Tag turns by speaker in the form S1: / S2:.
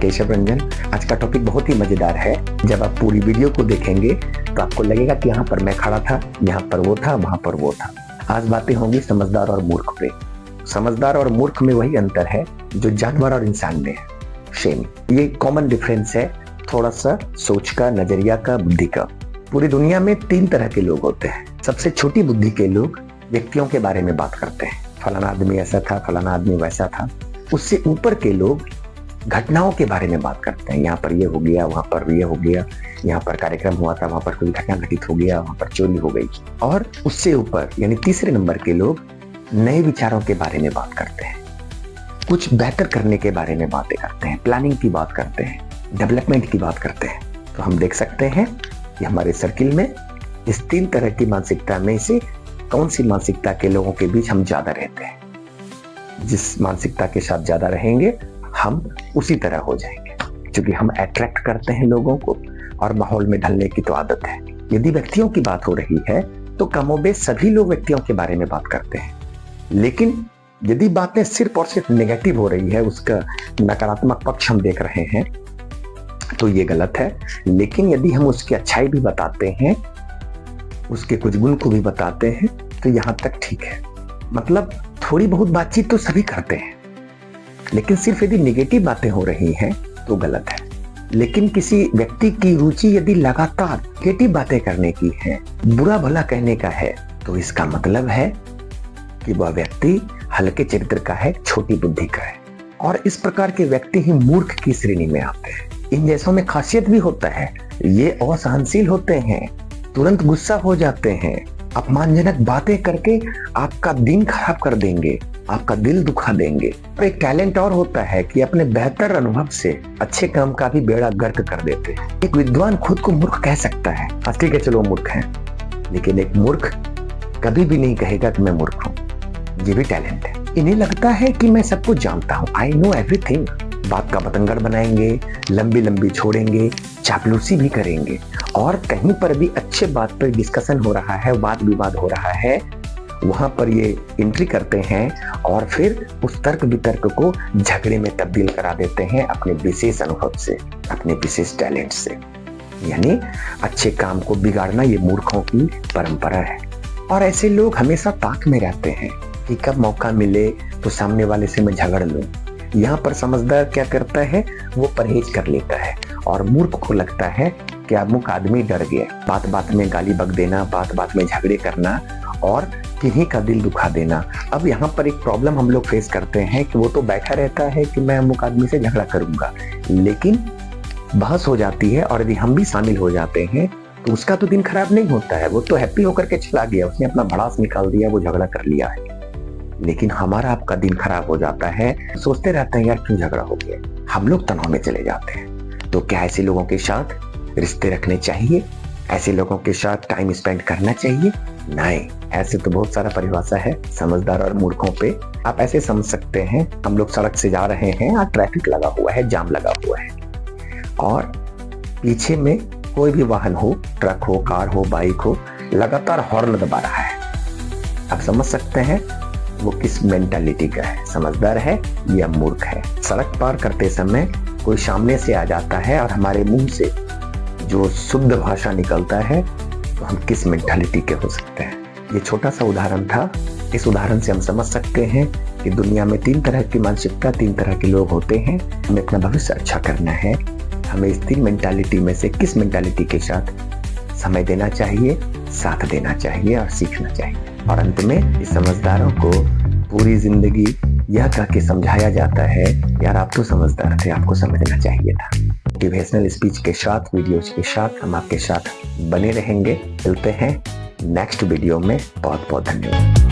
S1: केशव रंजन। आज का टॉपिक बहुत ही मजेदार है। जब आप पूरी वीडियो को देखेंगे तो आपको लगेगा कि यहाँ पर मैं खड़ा था, यहाँ पर वो था, वहां पर वो था। आज बातें होंगी समझदार और मूर्ख पे। समझदार और मूर्ख में वही अंतर है जो जानवर और इंसान में है, सेम। ये कॉमन डिफरेंस है, थोड़ा सा सोच का, नजरिया का, बुद्धि का। पूरी दुनिया में 3 तरह के लोग होते हैं। सबसे छोटी बुद्धि के लोग व्यक्तियों के बारे में बात करते हैं, फलाना आदमी ऐसा था, फलाना आदमी वैसा था। उससे ऊपर के लोग घटनाओं के बारे में बात करते हैं, यहाँ पर ये हो गया, वहां पर ये हो गया, यहाँ पर कार्यक्रम हुआ था, वहां पर कोई घटना घटित हो गया, वहां पर चोरी हो गई। और उससे ऊपर यानी तीसरे नंबर के लोग नए विचारों के बारे में बात करते हैं, कुछ बेहतर करने के बारे में बातें करते हैं, प्लानिंग की बात करते हैं, डेवलपमेंट की बात करते हैं। तो हम देख सकते हैं कि हमारे सर्किल में इस 3 तरह की मानसिकता में से कौन सी मानसिकता के लोगों के बीच हम ज्यादा रहते हैं। जिस मानसिकता के साथ ज्यादा रहेंगे हम उसी तरह हो जाएंगे, क्योंकि हम अट्रैक्ट करते हैं लोगों को और माहौल में ढलने की तो आदत है। यदि व्यक्तियों की बात हो रही है तो कमोबेश सभी लोग व्यक्तियों के बारे में बात करते हैं, लेकिन यदि बातें सिर्फ और सिर्फ नेगेटिव हो रही है, उसका नकारात्मक पक्ष हम देख रहे हैं, तो ये गलत है। लेकिन यदि हम उसकी अच्छाई भी बताते हैं, उसके कुछ गुण को भी बताते हैं, तो यहाँ तक ठीक है। मतलब थोड़ी बहुत बातचीत तो सभी करते हैं, लेकिन सिर्फ यदि नेगेटिव बातें हो रही हैं तो गलत है। लेकिन किसी व्यक्ति की रुचि यदि लगातार नेगेटिव बातें करने की है, बुरा भला कहने का है, तो इसका मतलब है कि वह व्यक्ति हल्के चरित्र का है, छोटी बुद्धि का है। और इस प्रकार के व्यक्ति ही मूर्ख की श्रेणी में आते हैं। इन जैसों में खासियत भी होता है, ये असहनशील होते हैं, तुरंत गुस्सा हो जाते हैं, अपमानजनक बातें करके आपका दिन खराब कर देंगे, आपका दिल दुखा देंगे। और एक टैलेंट और होता है कि अपने बेहतर अनुभव से अच्छे काम का भी बेड़ा गर्क कर देते हैं। एक विद्वान खुद को मूर्ख कह सकता है, ठीक है चलो मूर्ख है, लेकिन एक मूर्ख कभी भी नहीं कहेगा कि मैं मूर्ख हूँ। ये भी टैलेंट है। इन्हें लगता है कि मैं सब कुछ जानता हूँ, आई नो एवरीथिंग। बात का बतंगड़ बनाएंगे, लंबी लंबी छोड़ेंगे, चापलूसी भी करेंगे, और कहीं पर भी अच्छे बात पर डिस्कशन हो रहा है, वाद विवाद हो रहा है, वहां पर ये एंट्री करते हैं और फिर उस तर्क वितर्क को झगड़े में तब्दील करा देते हैं अपने विशेष अनुभव से, अपने विशेष टैलेंट से। यानी अच्छे काम को बिगाड़ना ये मूर्खों की परंपरा है। और ऐसे लोग हमेशा ताक में रहते हैं कि कब मौका मिले तो सामने वाले से मैं झगड़ लूं। यहाँ पर समझदार क्या करता है, वो परहेज कर लेता है, और मूर्ख को लगता है कि अमुक आदमी डर गया। बात बात में गाली बक देना, बात बात में झगड़े करना और किन्हीं का दिल दुखा देना। अब यहाँ पर एक प्रॉब्लम हम लोग फेस करते हैं कि वो तो बैठा रहता है कि मैं अमुक आदमी से झगड़ा करूंगा, लेकिन बहस हो जाती है और यदि हम भी शामिल हो जाते हैं तो उसका तो दिन खराब नहीं होता है, वो तो हैप्पी होकर के चला गया, उसने अपना भड़ास निकाल दिया, वो झगड़ा कर लिया है। लेकिन हमारा आपका दिन खराब हो जाता है, सोचते रहते हैं यार क्यों झगड़ा हो गया, हम लोग तनाव में चले जाते हैं। तो क्या ऐसे लोगों के साथ रिश्ते रखने चाहिए? ऐसे लोगों के साथ टाइम स्पेंड करना चाहिए? नहीं, ऐसे तो बहुत सारा परिभाषा है समझदार और मूर्खों पे। आप ऐसे समझ सकते हैं, हम लोग सड़क से जा रहे हैं और ट्रैफिक लगा हुआ है, जाम लगा हुआ है, और पीछे में कोई भी वाहन हो, ट्रक हो, कार हो, बाइक हो, लगातार हॉर्न दबा रहा है। आप समझ सकते हैं वो किस मेंटालिटी का है, समझदार है या मूर्ख है। सड़क पार करते समय कोई सामने से आ जाता है और हमारे मुंह से जो शुद्ध भाषा निकलता है, तो हम किस मेंटालिटी के हो सकते हैं। ये छोटा सा उदाहरण था। इस उदाहरण से हम समझ सकते हैं कि दुनिया में 3 तरह की मानसिकता, 3 तरह के लोग होते हैं। हमें अपना भविष्य अच्छा करना है, हमें इस 3 मेंटालिटी में से किस मेंटालिटी के साथ समय देना चाहिए, साथ देना चाहिए और सीखना चाहिए। और अंत में इस समझदारों को पूरी जिंदगी यह कह के समझाया जाता है, यार आप तो समझदार थे, आपको समझना चाहिए था। मोटिवेशनल स्पीच के साथ, वीडियोज के साथ हम आपके साथ बने रहेंगे। मिलते हैं नेक्स्ट वीडियो में। बहुत बहुत धन्यवाद।